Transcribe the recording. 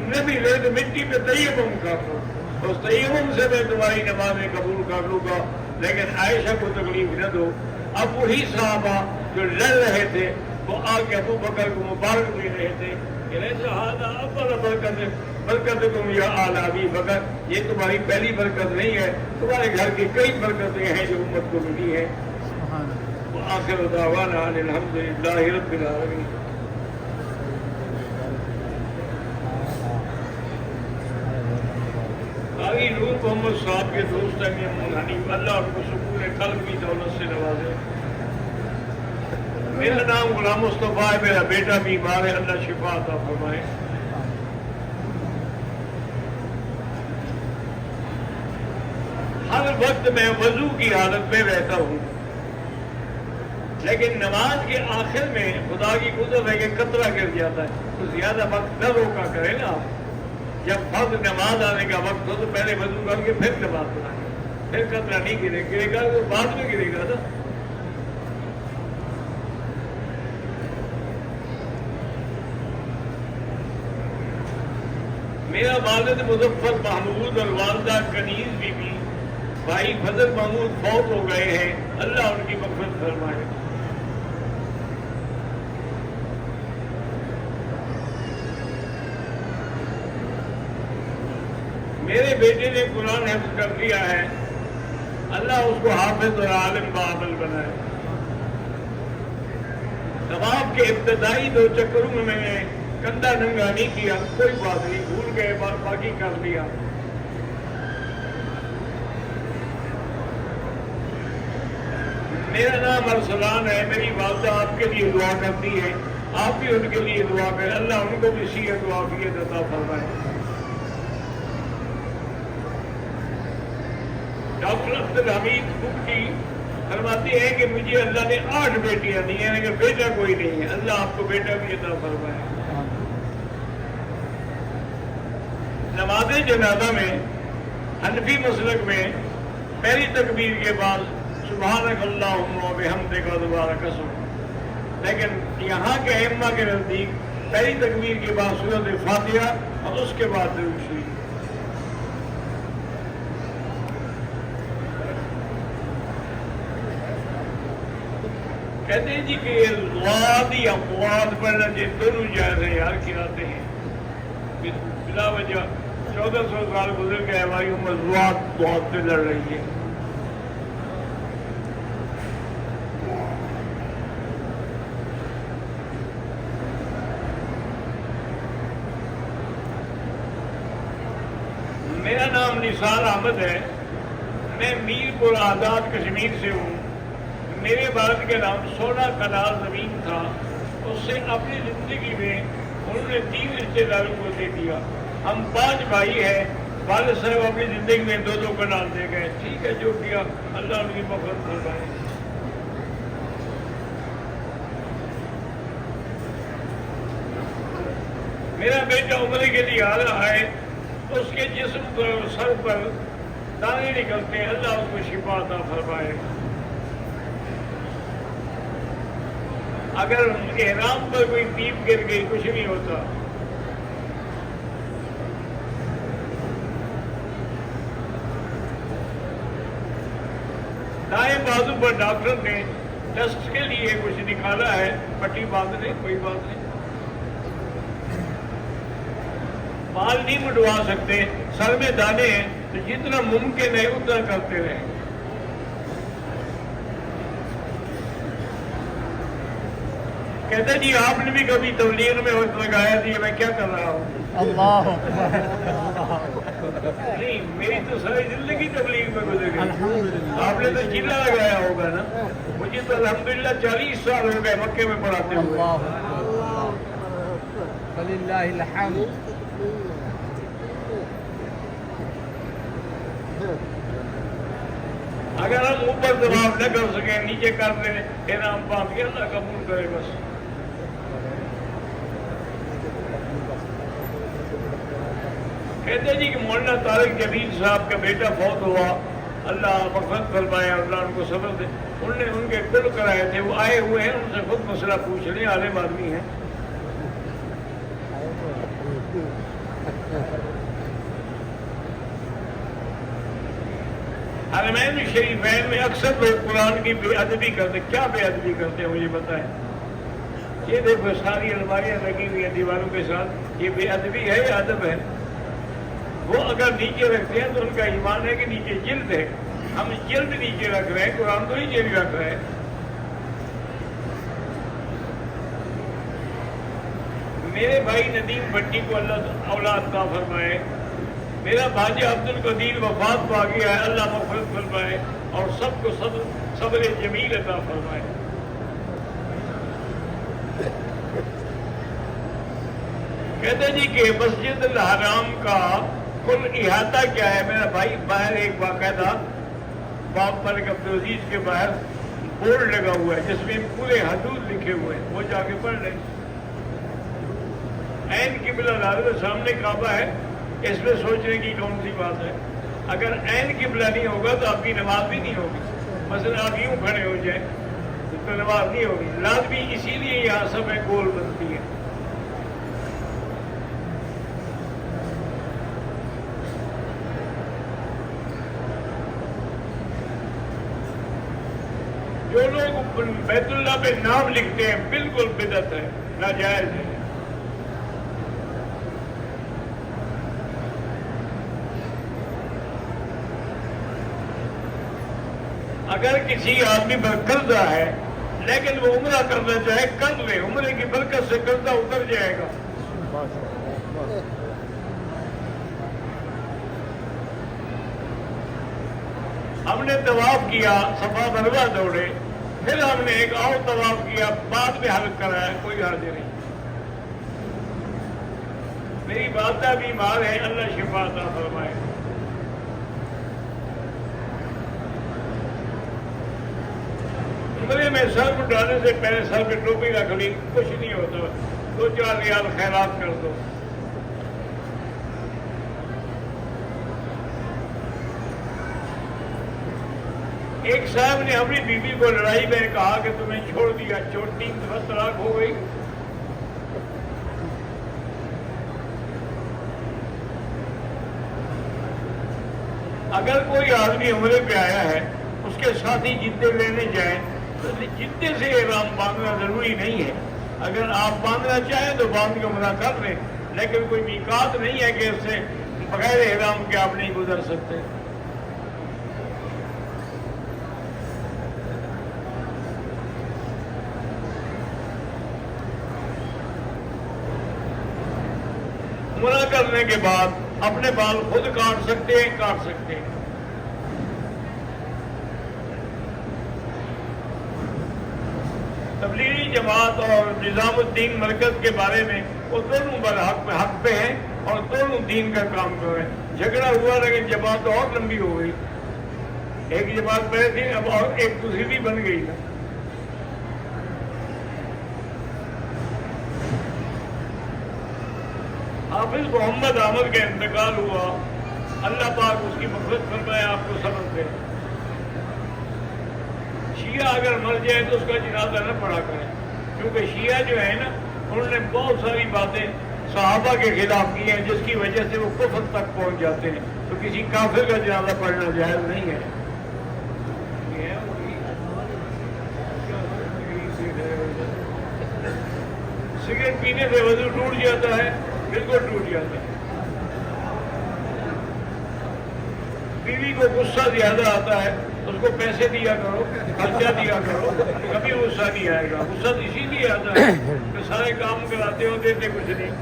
نبی لے تو مٹی پہ تیمم کر لو، اس تیمم سے میں تمہاری نمازیں قبول کر لوں گا، لیکن عائشہ کو تکلیف نہ دو۔ اب وہی صحابہ جو لڑ رہے تھے وہ آ کے ابو بکر کو مبارک دے رہے تھے کہ برکت تم یا آل ابی بکر، یہ تمہاری پہلی برکت نہیں ہے، تمہارے گھر کی کئی برکتیں ہیں جو امت کو ملی ہے۔ وآخر دعوانا ان الحمدللہ رب العالمین۔ آگے نور محمد صاحب کے دوست ہیں حنیف، اللہ ان کو سکون قلب کی دولت سے نوازے۔ میرا نام غلام مصطفیٰ ہے، میرا بیٹا بیمار ہے، اللہ شفا عطا فرمائے۔ ہر وقت میں وضو کی حالت میں رہتا ہوں، لیکن نماز کے آخر میں خدا کی قدرت ہے کہ قطرہ گر جاتا ہے، تو زیادہ وقت نہ روکا کرے نا آپ۔ جب فرض نماز آنے کا وقت ہو تو پہلے وضو کر کے پھر نماز پڑھائیں، پھر قطرہ نہیں گرے گا تو بعد میں گرے گا نا۔ میرا والد مظفر محمود اور والدہ کنیز بی بی بھائی فضل محمود فوت ہو گئے ہیں، اللہ ان کی مغفرت فرمائے۔ میرے بیٹے نے قرآن حفظ کر لیا ہے، اللہ اس کو حافظ اور عالم بعمل بنائے۔ طواف کے ابتدائی 2 چکروں میں میں نے کندھا ننگا نہیں کیا، کوئی بات نہیں، بھول گئے، باقی کر لیا۔ میرا نام ارسلان ہے، میری والدہ آپ کے لیے دعا کرتی ہے، آپ بھی ان کے لیے دعا کریں، اللہ ان کو بھی صحت و عافیت عطا فرمائے۔ ڈاکٹر عبدالحمید بگٹی فرماتے ہیں کہ مجھے اللہ نے 8 بیٹیاں دی ہیں لیکن بیٹا کوئی نہیں ہے، اللہ آپ کو بیٹا بھی عطا فرمائے۔ نماز جنازہ میں حنفی مسلک میں پہلی تکبیر کے بعد سبحانک اللہم و بحمدک دوبارہ قسم، لیکن یہاں کے ائمہ کے نزدیک پہلی تکبیر کے بعد سورۃ فاتحہ اور اس کے بعد درود شریف۔ کہتے ہیں جی کہ ضاد یا قواد پڑھنا جی دونوں جائز ہیں، یار کھلاتے ہیں بلا وجہ 1400 سال گزر گئے، ہماری عمر ضاد بہت سے لڑ رہی ہے۔ میرا نام نثار احمد ہے، میں میر پور آزاد کشمیر سے ہوں۔ میرے والد کے نام 16 کنال زمین تھا، اس سے اپنی زندگی میں انہوں نے 3 رشتے داروں کو دے دیا۔ ہم 5 بھائی ہیں، والد صاحب اپنی زندگی میں 2 کنال دے گئے، ٹھیک ہے جو کیا اللہ ان کی مغفرت فرمائے۔ میرا بیٹا عمرے کے لیے آ رہا ہے، اس کے جسم پر سر پر دانے نکلتے ہیں، اللہ اس کو شفا عطا فرمائے۔ اگر احرام پر کوئی پیپ گر گئی کچھ نہیں ہوتا۔ دائیں بازو پر ڈاکٹر نے ٹیسٹ کے لیے کچھ نکالا ہے، پٹی باندھ دیں، کوئی بات نہیں، بال نہیں مڈوا سکتے، سر میں دانے ہیں تو جتنا ممکن ہے اتنا کرتے رہیں۔ کہتے جی آپ نے بھی کبھی تبلیغ میں وقت لگایا تھی، میں کیا کر رہا ہوں؟ اللہ نہیں، میری تو ساری زندگی تبلیغ میں گزر گئی، آپ نے تو چیلا لگایا ہوگا نا، مجھے تو الحمدللہ 40 سال ہو گئے مکے میں پڑھاتے ہوئے۔ فللہ الحمد۔ اگر ہم اوپر دباؤ نہ کر سکیں، نیچے کر دیں، انعام باندھ کے اللہ قبول کرے بس۔ کہتے جی کہ مولانا طارق جمیل صاحب کا بیٹا فوت ہوا، اللہ مغفرت فرمائے، اللہ ان کو صبر دے۔ انہوں نے ان کے کل کرائے تھے، وہ آئے ہوئے ہیں، ان سے خود مسئلہ پوچھ لیں، عالم آدمی ہیں۔ حرمین شریفین میں اکثر لوگ قرآن کی بے ادبی کرتے. کیا بے ادبی کرتے ہیں مجھے بتائیں. یہ دیکھو ساری الماریاں لگی ہوئی ہیں دیواروں کے ساتھ. یہ بے ادبی ہے یا ادب ہے؟ وہ اگر نیچے رکھتے ہیں تو ان کا ایمان ہے کہ نیچے جلد ہے. ہم جلد نیچے رکھ رہے ہیں, قرآن تو نیچے نہیں رکھ رہے ہیں. میرے بھائی ندیم بھٹی کو اللہ اولاد عطا فرمائے. میرا بھانجا عبد القدیر وفات پا گیا ہے, اللہ مغفرت فرمائے اور سب کو صبر جمیل عطا فرمائے. کہتے جی کہ مسجد الحرام کا کل احاطہ کیا ہے. میرا بھائی باہر ایک باقاعدہ باب ملک عبدالعزیز کے باہر بورڈ لگا ہوا ہے جس میں پورے حدود لکھے ہوئے ہیں, وہ جا کے پڑھ لیں. عین قبلہ لازم سامنے کعبہ ہے, اس میں سوچنے کی کون سی بات ہے. اگر عین قبلہ نہیں ہوگا تو آپ کی نماز بھی نہیں ہوگی. مثلا آپ یوں کھڑے ہو جائیں تو نماز نہیں ہوگی. لازمی اسی لیے یہاں سب میں گول بنتی ہے. جو لوگ بیت اللہ پہ نام لکھتے ہیں بالکل بدعت ہے, ناجائز ہے. اگر کسی آدمی پر قرضہ ہے لیکن وہ عمرہ کرنا چاہے کر لے, عمرے کی برکت سے قرضہ اتر جائے گا. ہم نے طواف کیا, صفا مروا دوڑے, پھر ہم نے ایک اور طواف کیا, بعد میں حلق کرایا, کوئی حرج نہیں. میری والدہ بیمار ہے, اللہ شفا عطا فرمائے. عمرے میں سر اٹھانے سے پہلے سر پہ ٹوپی رکھ لی, کچھ نہیں ہوتا. 2-4 ریال خیرات کر دو. ایک صاحب نے اپنی بیوی کو لڑائی میں کہا کہ تمہیں چھوڑ دیا, 3 دفعہ طلاق ہو گئی. اگر کوئی آدمی عمرے پہ آیا ہے, اس کے ساتھ ہی جدے لینے جائیں تو جدے سے احرام باندھنا ضروری نہیں ہے. اگر آپ باندھنا چاہیں تو باندھ کے عمرہ کر لیں, لیکن کوئی میقات نہیں ہے کہ اس سے بغیر احرام کے آپ نہیں گزر سکتے. عمرہ کرنے کے بعد اپنے بال خود کاٹ سکتے ہیں. تبلیغی جماعت اور نظام الدین مرکز کے بارے میں وہ دونوں حق پہ ہیں اور دونوں دین کا کام کر رہے ہیں. جھگڑا ہوا لیکن جماعت تو اور لمبی ہو گئی. ایک جماعت پہلے تھی, اب اور ایک دوسری بھی بن گئی ہے. حافظ محمد احمد کا انتقال ہوا, اللہ پاک اس کی مغفرت فرمائے, آپ کو سبق دے. شیعہ اگر مر جائے تو اس کا جنازہ نہ پڑھا کریں, کیونکہ شیعہ جو ہے نا انہوں نے بہت ساری باتیں صحابہ کے خلاف کی ہیں جس کی وجہ سے وہ کفر تک پہنچ جاتے ہیں. تو کسی کافر کا جنازہ پڑھنا جائز نہیں ہے. سگریٹ پینے سے وضو ٹوٹ جاتا ہے, بالکل ٹوٹ جاتا ہے. بیوی کو غصہ زیادہ آتا ہے, اس کو پیسے دیا کرو, خرچہ دیا کرو, کبھی غصہ نہیں آئے گا. غصہ اسی لیے آتا ہے کہ سارے کام کراتے ہو, دیتے کچھ نہیں.